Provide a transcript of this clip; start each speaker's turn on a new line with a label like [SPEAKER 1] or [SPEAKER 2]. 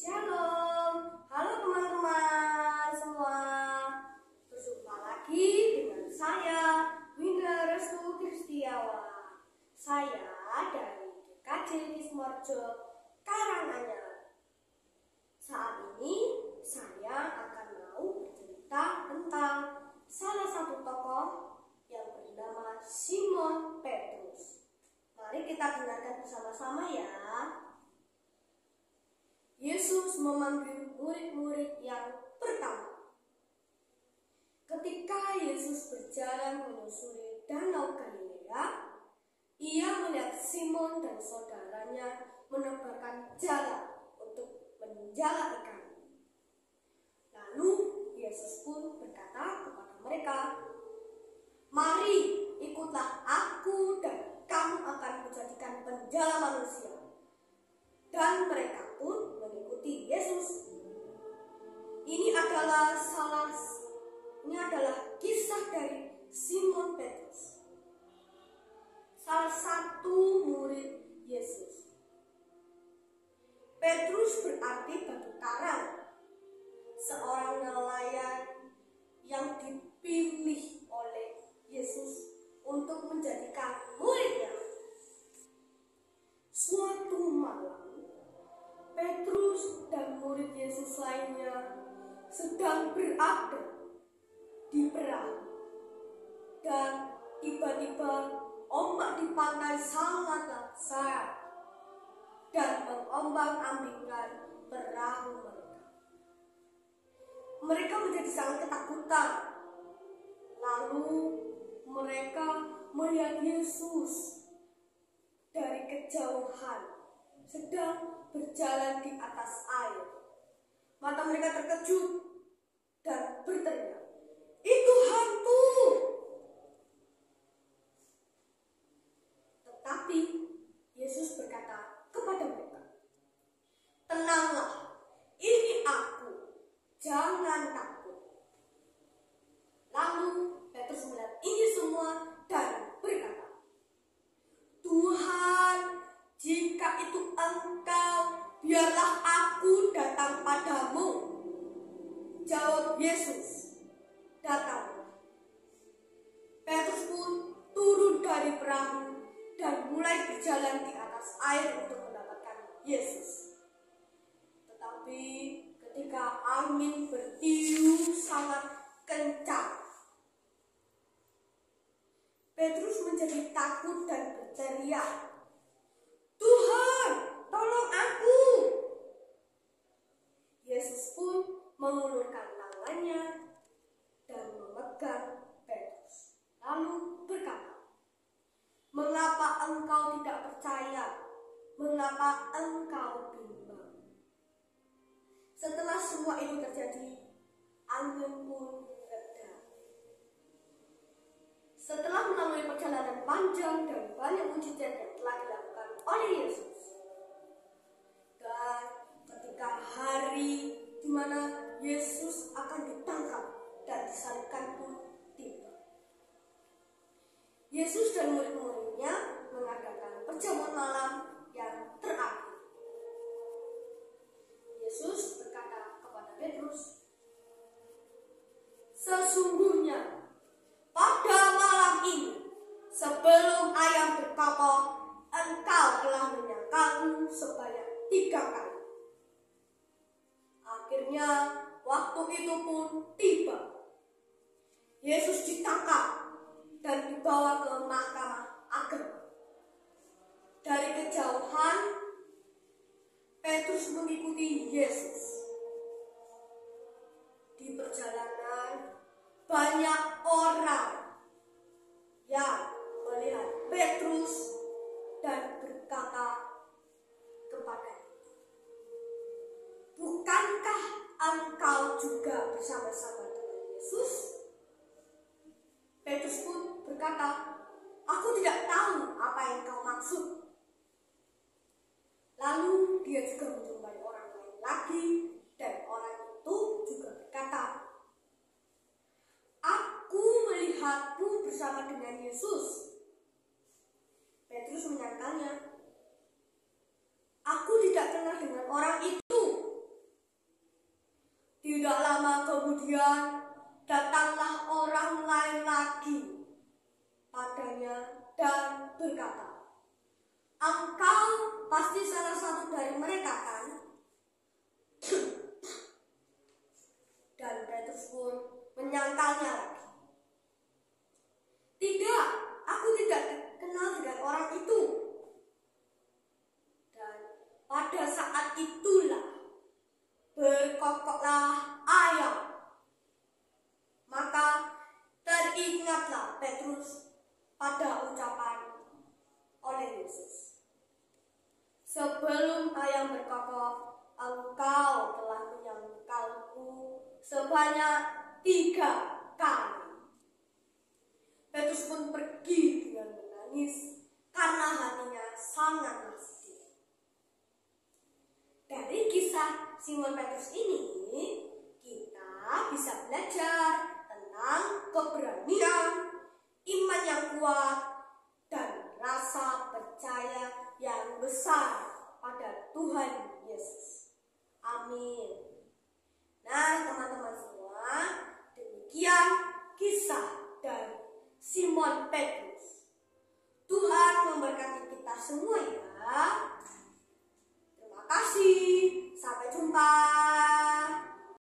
[SPEAKER 1] Shalom, halo teman-teman semua. Berjumpa lagi dengan saya, Winda Restu Kristiawan. Saya dari DKJ Kismorjo, Karanganyar. Saat ini saya akan mau bercerita tentang salah satu tokoh yang bernama Simon Petrus. Mari kita dengarkan bersama-sama ya. Yesus memanggil murid-murid yang pertama. Ketika Yesus berjalan menyusuri Danau Galilea, ia melihat Simon dan saudaranya menebarkan jala untuk menjala ikan. Lalu Yesus pun berkata kepada mereka, "Mari, ikutlah aku dan kamu akan kujadikan penjala manusia." Dan mereka pun mengikuti Yesus. Ini adalah kisah dari Simon Petrus, salah satu murid Yesus. Petrus berarti batu karang, seorang nelayan yang dipilih oleh Yesus untuk menjadikan muridnya. Suatu malam, Petrus dan murid Yesus lainnya sedang berada di perahu, dan tiba-tiba ombak di pantai sangat besar dan mengombang-ambingkan perahu mereka. Mereka menjadi sangat ketakutan. Lalu mereka melihat Yesus dari kejauhan sedang berjalan di atas air. Mata mereka terkejut dan berteriak, "Itu hantu!" Tetapi Yesus berkata kepada mereka, "Tenanglah, ini aku, jangan takut." Lalu Petrus melihat ini semua dan berkata, "Tuhan, jika itu Engkau, biarlah aku datang padamu." Jawab Yesus, "Datanglah." Petrus pun turun dari perahu dan mulai berjalan di atas air untuk mendapatkan Yesus. Tetapi ketika angin bertiup sangat kencang, Petrus menjadi takut dan berteriak, "Tuhan, tolong aku!" Yesus pun mengulurkan tangannya dan memegang Petrus, lalu berkata, "Mengapa engkau tidak percaya? Mengapa engkau bimbang?" Setelah semua itu terjadi, angin pun reda. Setelah melalui perjalanan panjang dan banyak mujizat yang telah dilakukan oleh Yesus, dan ketika hari di mana Yesus akan ditangkap dan disalibkan pun tiba, Yesus dan murid-muridnya mengadakan perjamuan malam yang terakhir. Yesus berkata kepada Petrus, "Sesungguhnya pada malam ini, sebelum ayam berkokok, engkau telah menyangkalku sebanyak 3 kali." Akhirnya waktu itu pun tiba. Yesus ditangkap dan dibawa ke mahkamah agung. Dari kejauhan, Petrus mengikuti Yesus. Di perjalanan, banyak orang yang melihat Petrus dan berkata kepadanya, "Bukankah engkau juga bersama-sama dengan Yesus?" Petrus pun berkata, "Aku tidak tahu apa yang kau maksud." Lalu dia juga menjumpai orang lain lagi, dan orang itu juga berkata, "Aku melihatmu bersama dengan Yesus." Petrus menyangkalnya, "Aku tidak kenal dengan orang itu." Kemudian datanglah orang lain lagi padanya dan berkata, "Engkau pasti salah satu dari mereka, kan?" Dan Petrus pun menyangkalnya lagi. "Tidak, aku tidak kenal dengan orang itu." Dan pada saat itulah berkokoklah ayam. Maka teringatlah Petrus pada ucapan oleh Yesus, "Sebelum ayam berkokok, engkau telah menyangkalku sebanyak 3 kali." Petrus pun pergi dengan menangis karena hatinya sangatlah sedih. Dari kisah Simon Petrus ini, kita bisa belajar tentang keberanian, iman yang kuat, dan rasa percaya yang besar pada Tuhan Yesus. Amin.